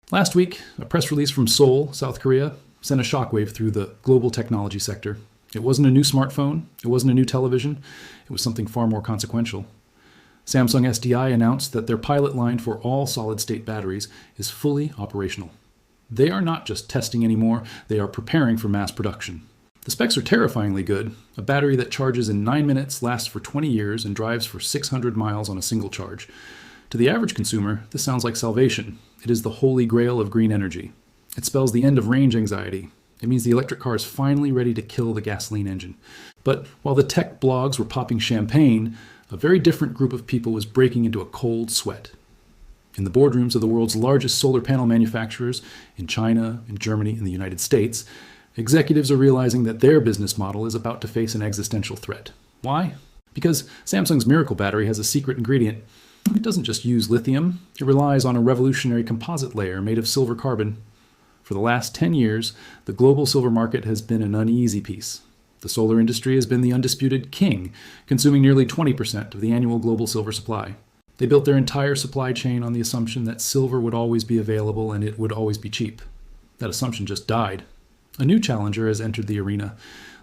Last week, a press release from Seoul, South Korea, sent a shockwave through the global technology sector. It wasn't a new smartphone, it wasn't a new television, it was something far more consequential. Samsung SDI announced that their pilot line for all solid-state batteries is fully operational. They are not just testing anymore, they are preparing for mass production. The specs are terrifyingly good. A battery that charges in 9 minutes, lasts for 20 years, and drives for 600 miles on a single charge. To the average consumer, this sounds like salvation. It is the holy grail of green energy. It spells the end of range anxiety. It means the electric car is finally ready to kill the gasoline engine. But while the tech blogs were popping champagne, a very different group of people was breaking into a cold sweat. In the boardrooms of the world's largest solar panel manufacturers, in China, in Germany, and the United States, executives are realizing that their business model is about to face an existential threat. Why? Because Samsung's Miracle battery has a secret ingredient. It doesn't just use lithium, it relies on a revolutionary composite layer made of silver carbon. For the last 10 years, the global silver market has been an uneasy piece. The solar industry has been the undisputed king, consuming nearly 20% of the annual global silver supply. They built their entire supply chain on the assumption that silver would always be available and it would always be cheap. That assumption just died. A new challenger has entered the arena.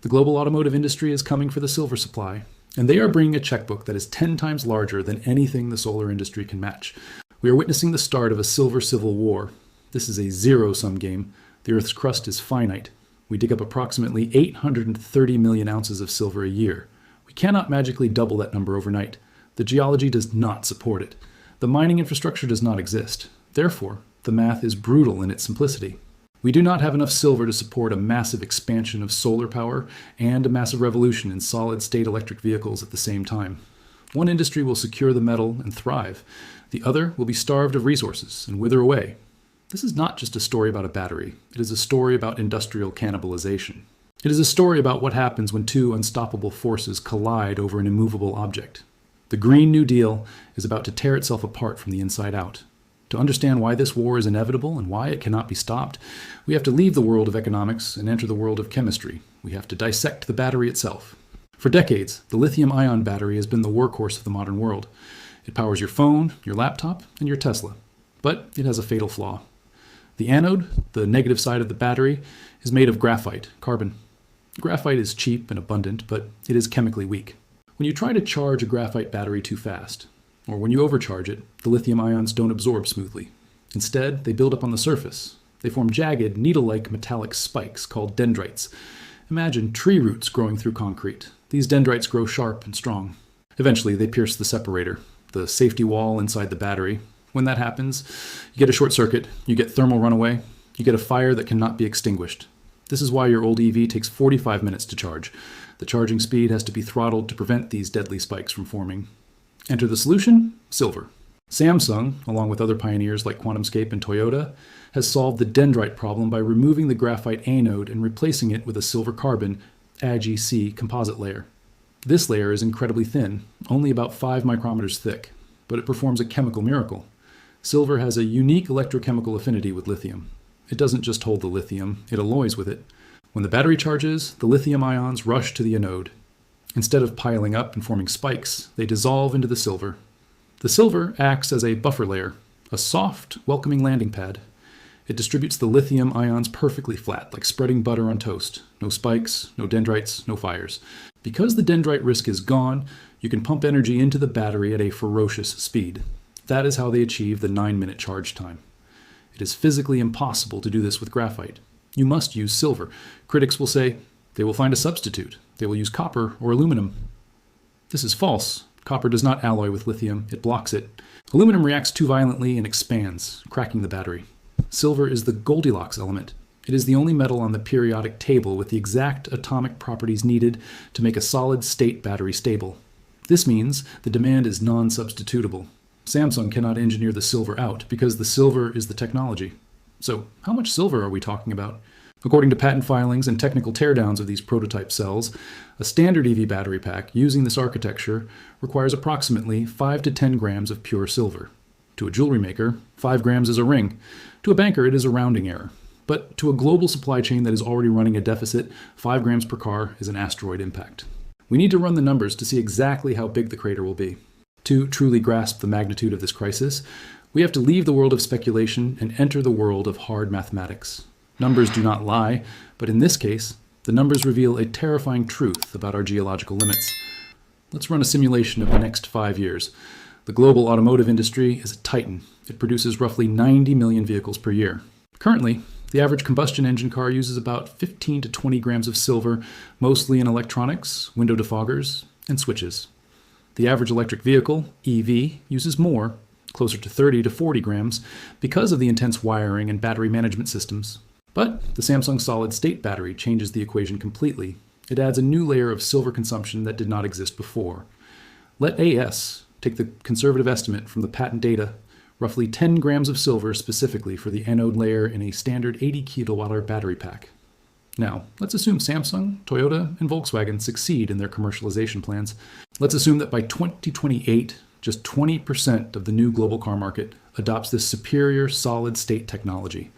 The global automotive industry is coming for the silver supply, and they are bringing a checkbook that is 10 times larger than anything the solar industry can match. We are witnessing the start of a silver civil war. This is a zero-sum game. The Earth's crust is finite. We dig up approximately 830 million ounces of silver a year. We cannot magically double that number overnight. The geology does not support it. The mining infrastructure does not exist. Therefore, the math is brutal in its simplicity. We do not have enough silver to support a massive expansion of solar power and a massive revolution in solid-state electric vehicles at the same time. One industry will secure the metal and thrive. The other will be starved of resources and wither away. This is not just a story about a battery. It is a story about industrial cannibalization. It is a story about what happens when two unstoppable forces collide over an immovable object. The Green New Deal is about to tear itself apart from the inside out. To understand why this war is inevitable and why it cannot be stopped, we have to leave the world of economics and enter the world of chemistry. We have to dissect the battery itself. For decades, the lithium-ion battery has been the workhorse of the modern world. It powers your phone, your laptop, and your Tesla. But it has a fatal flaw. The anode, the negative side of the battery, is made of graphite, carbon. Graphite is cheap and abundant, but it is chemically weak. When you try to charge a graphite battery too fast, or when you overcharge it, the lithium ions don't absorb smoothly. Instead, they build up on the surface. They form jagged, needle-like metallic spikes called dendrites. Imagine tree roots growing through concrete. These dendrites grow sharp and strong. Eventually, they pierce the separator, the safety wall inside the battery. When that happens, you get a short circuit, you get thermal runaway, you get a fire that cannot be extinguished. This is why your old EV takes 45 minutes to charge. The charging speed has to be throttled to prevent these deadly spikes from forming. Enter the solution: silver. Samsung, along with other pioneers like QuantumScape and Toyota, has solved the dendrite problem by removing the graphite anode and replacing it with a silver-carbon Ag-C composite layer. This layer is incredibly thin, only about 5 micrometers thick, but it performs a chemical miracle. Silver has a unique electrochemical affinity with lithium. It doesn't just hold the lithium, it alloys with it. When the battery charges, the lithium ions rush to the anode. Instead of piling up and forming spikes, they dissolve into the silver. The silver acts as a buffer layer, a soft, welcoming landing pad. It distributes the lithium ions perfectly flat, like spreading butter on toast. No spikes, no dendrites, no fires. Because the dendrite risk is gone, you can pump energy into the battery at a ferocious speed. That is how they achieve the 9-minute charge time. It is physically impossible to do this with graphite. You must use silver. Critics will say they will find a substitute. They will use copper or aluminum. This is false. Copper does not alloy with lithium, it blocks it. Aluminum reacts too violently and expands, cracking the battery. Silver is the Goldilocks element. It is the only metal on the periodic table with the exact atomic properties needed to make a solid-state battery stable. This means the demand is non-substitutable. Samsung cannot engineer the silver out because the silver is the technology. So, how much silver are we talking about? According to patent filings and technical teardowns of these prototype cells, a standard EV battery pack using this architecture requires approximately 5 to 10 grams of pure silver. To a jewelry maker, 5 grams is a ring. To a banker, it is a rounding error. But to a global supply chain that is already running a deficit, 5 grams per car is an asteroid impact. We need to run the numbers to see exactly how big the crater will be. To truly grasp the magnitude of this crisis, We have to leave the world of speculation and enter the world of hard mathematics. Numbers do not lie, but in this case, the numbers reveal a terrifying truth about our geological limits. Let's run a simulation of the next 5 years. The global automotive industry is a titan. It produces roughly 90 million vehicles per year. Currently, the average combustion engine car uses about 15 to 20 grams of silver, mostly in electronics, window defoggers, and switches. The average electric vehicle, EV, uses more, closer to 30 to 40 grams, because of the intense wiring and battery management systems. But the Samsung solid-state battery changes the equation completely. It adds a new layer of silver consumption that did not exist before. Let AS take the conservative estimate from the patent data, roughly 10 grams of silver specifically for the anode layer in a standard 80 kilowatt-hour battery pack. Now, let's assume Samsung, Toyota, and Volkswagen succeed in their commercialization plans. Let's assume that by 2028, just 20% of the new global car market adopts this superior solid-state technology.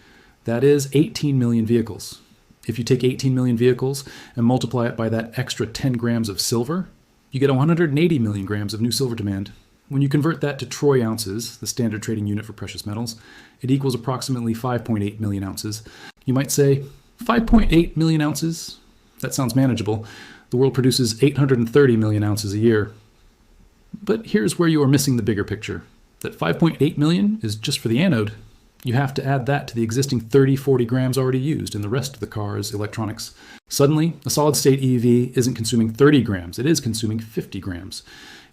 That is 18 million vehicles. If you take 18 million vehicles and multiply it by that extra 10 grams of silver, you get 180 million grams of new silver demand. When you convert that to troy ounces, the standard trading unit for precious metals, it equals approximately 5.8 million ounces. You might say, 5.8 million ounces? That sounds manageable. The world produces 830 million ounces a year. But here's where you are missing the bigger picture. That 5.8 million is just for the anode. You have to add that to the existing 30-40 grams already used in the rest of the car's electronics. Suddenly, a solid-state EV isn't consuming 30 grams, it is consuming 50 grams.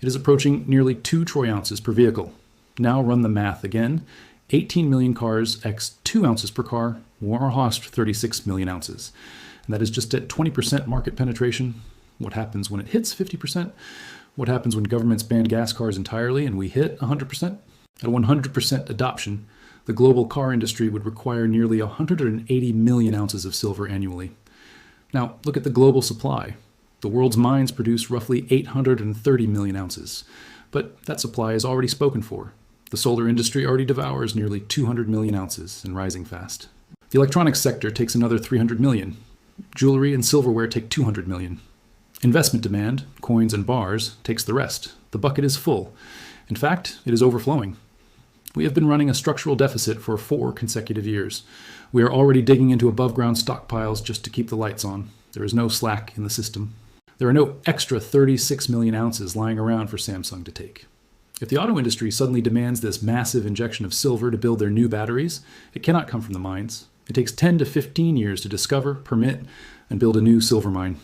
It is approaching nearly 2 troy ounces per vehicle. Now run the math again. 18 million cars x 2 ounces per car will cost 36 million ounces. And that is just at 20% market penetration. What happens when it hits 50%? What happens when governments ban gas cars entirely and we hit 100%? At 100% adoption, the global car industry would require nearly 180 million ounces of silver annually. Now, look at the global supply. The world's mines produce roughly 830 million ounces, but that supply is already spoken for. The solar industry already devours nearly 200 million ounces and rising fast. The electronics sector takes another 300 million. Jewelry and silverware take 200 million. Investment demand, coins and bars, takes the rest. The bucket is full. In fact, it is overflowing. We have been running a structural deficit for 4 consecutive years. We are already digging into above-ground stockpiles just to keep the lights on. There is no slack in the system. There are no extra 36 million ounces lying around for Samsung to take. If the auto industry suddenly demands this massive injection of silver to build their new batteries, it cannot come from the mines. It takes 10 to 15 years to discover, permit, and build a new silver mine.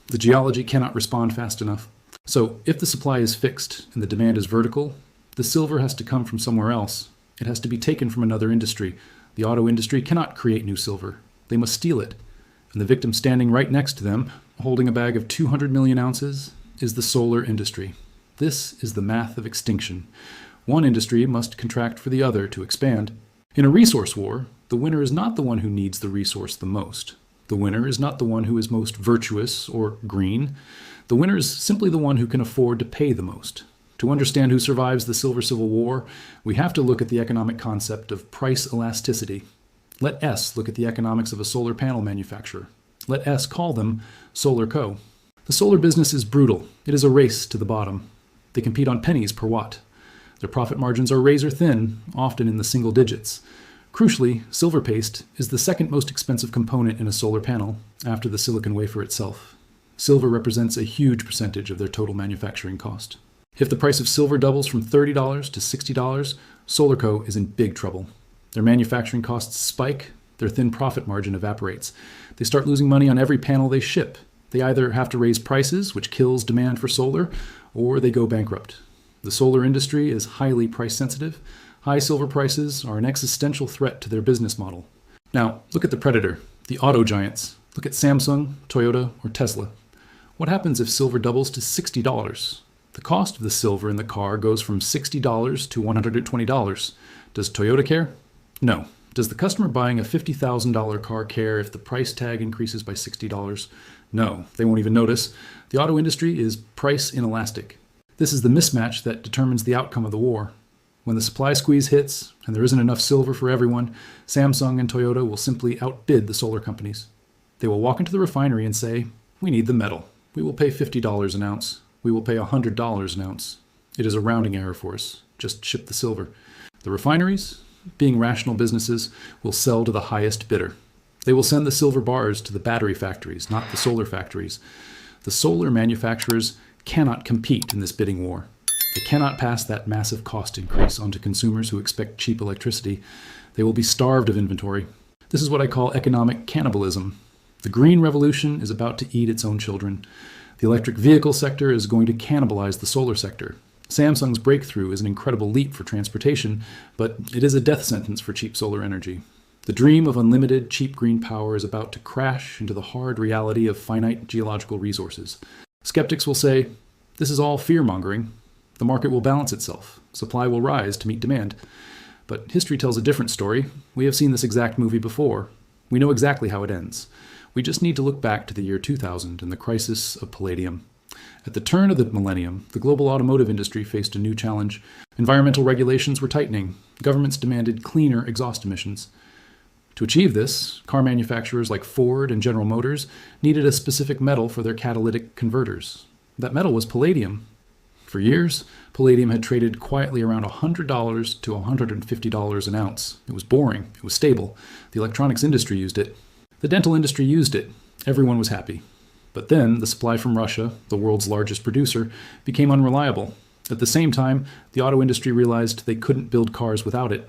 The geology cannot respond fast enough. So if the supply is fixed and the demand is vertical, the silver has to come from somewhere else. It has to be taken from another industry. The auto industry cannot create new silver. They must steal it. And the victim standing right next to them, holding a bag of 200 million ounces, is the solar industry. This is the math of extinction. One industry must contract for the other to expand. In a resource war, the winner is not the one who needs the resource the most. The winner is not the one who is most virtuous or green. The winner is simply the one who can afford to pay the most. To understand who survives the Silver Civil War, we have to look at the economic concept of price elasticity. Let S look at the economics of a solar panel manufacturer. Let S call them Solar Co. The solar business is brutal. It is a race to the bottom. They compete on pennies per watt. Their profit margins are razor thin, often in the single digits. Crucially, silver paste is the second most expensive component in a solar panel, after the silicon wafer itself. Silver represents a huge percentage of their total manufacturing cost. If the price of silver doubles from $30 to $60, SolarCo is in big trouble. Their manufacturing costs spike, their thin profit margin evaporates. They start losing money on every panel they ship. They either have to raise prices, which kills demand for solar, or they go bankrupt. The solar industry is highly price sensitive. High silver prices are an existential threat to their business model. Now, look at the predator, the auto giants. Look at Samsung, Toyota, or Tesla. What happens if silver doubles to $60? The cost of the silver in the car goes from $60 to $120. Does Toyota care? No. Does the customer buying a $50,000 car care if the price tag increases by $60? No, they won't even notice. The auto industry is price inelastic. This is the mismatch that determines the outcome of the war. When the supply squeeze hits and there isn't enough silver for everyone, Samsung and Toyota will simply outbid the solar companies. They will walk into the refinery and say, "We need the metal. We will pay $50 an ounce. We will pay $100 an ounce." It is a rounding error for us. Just ship the silver. The refineries, being rational businesses, will sell to the highest bidder. They will send the silver bars to the battery factories, not the solar factories. The solar manufacturers cannot compete in this bidding war. They cannot pass that massive cost increase onto consumers who expect cheap electricity. They will be starved of inventory. This is what I call economic cannibalism. The green revolution is about to eat its own children. The electric vehicle sector is going to cannibalize the solar sector. Samsung's breakthrough is an incredible leap for transportation, but it is a death sentence for cheap solar energy. The dream of unlimited, cheap green power is about to crash into the hard reality of finite geological resources. Skeptics will say, this is all fear-mongering. The market will balance itself. Supply will rise to meet demand. But history tells a different story. We have seen this exact movie before. We know exactly how it ends. We just need to look back to the year 2000 and the crisis of palladium. At the turn of the millennium, the global automotive industry faced a new challenge. Environmental regulations were tightening. Governments demanded cleaner exhaust emissions. To achieve this, car manufacturers like Ford and General Motors needed a specific metal for their catalytic converters. That metal was palladium. For years, palladium had traded quietly around $100 to $150 an ounce. It was boring. It was stable. The electronics industry used it. The dental industry used it. Everyone was happy. But then the supply from Russia, the world's largest producer, became unreliable. At the same time, the auto industry realized they couldn't build cars without it.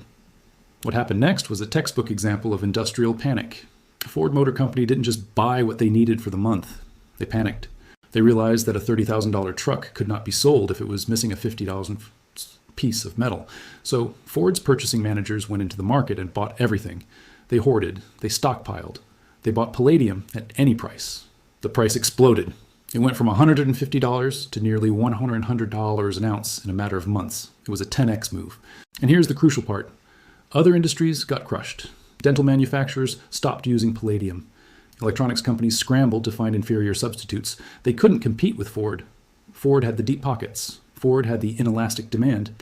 What happened next was a textbook example of industrial panic. Ford Motor Company didn't just buy what they needed for the month. They panicked. They realized that a $30,000 truck could not be sold if it was missing a $50 piece of metal. So Ford's purchasing managers went into the market and bought everything. They hoarded. They stockpiled. They bought palladium at any price. The price exploded. It went from $150 to nearly $100 an ounce in a matter of months. It was a 10x move. And here's the crucial part. Other industries got crushed. Dental manufacturers stopped using palladium. Electronics companies scrambled to find inferior substitutes. They couldn't compete with Ford. Ford had the deep pockets. Ford had the inelastic demand.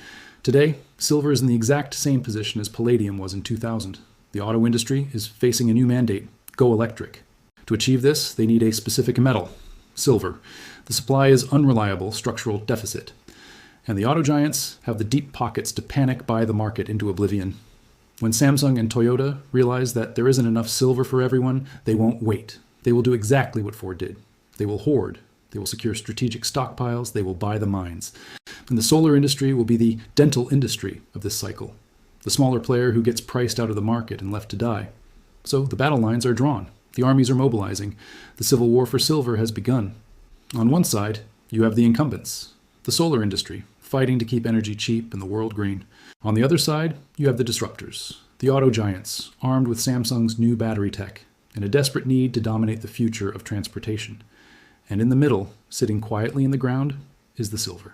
Today, silver is in the exact same position as palladium was in 2000. The auto industry is facing a new mandate: go electric. To achieve this, they need a specific metal: silver. The supply is unreliable, structural deficit. And the auto giants have the deep pockets to panic buy the market into oblivion. When Samsung and Toyota realize that there isn't enough silver for everyone, they won't wait. They will do exactly what Ford did. They will hoard. They will secure strategic stockpiles. They will buy the mines. And the solar industry will be the dental industry of this cycle, the smaller player who gets priced out of the market and left to die. So the battle lines are drawn. The armies are mobilizing. The civil war for silver has begun. On one side, you have the incumbents, the solar industry, fighting to keep energy cheap and the world green. On the other side, you have the disruptors, the auto giants, armed with Samsung's new battery tech, and a desperate need to dominate the future of transportation. And in the middle, sitting quietly in the ground, is the silver.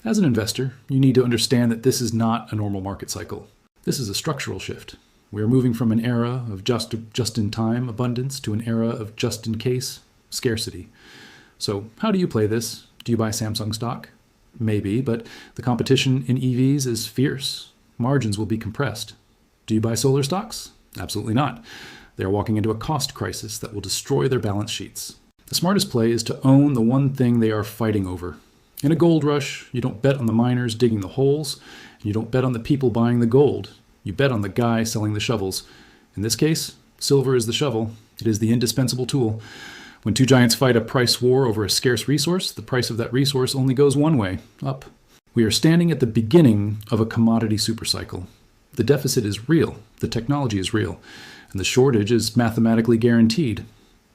As an investor, you need to understand that this is not a normal market cycle. This is a structural shift. We are moving from an era of just-in-time abundance to an era of just-in-case scarcity. So how do you play this? Do you buy Samsung stock? Maybe, but the competition in EVs is fierce. Margins will be compressed. Do you buy solar stocks? Absolutely not. They are walking into a cost crisis that will destroy their balance sheets. The smartest play is to own the one thing they are fighting over. In a gold rush, you don't bet on the miners digging the holes, and you don't bet on the people buying the gold. You bet on the guy selling the shovels. In this case, silver is the shovel. It is the indispensable tool. When two giants fight a price war over a scarce resource, the price of that resource only goes one way, up. We are standing at the beginning of a commodity supercycle. The deficit is real, the technology is real, and the shortage is mathematically guaranteed.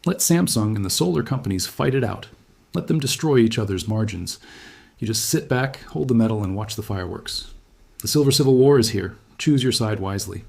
Let Samsung and the solar companies fight it out. Let them destroy each other's margins. You just sit back, hold the metal, and watch the fireworks. The Silver Civil War is here. Choose your side wisely.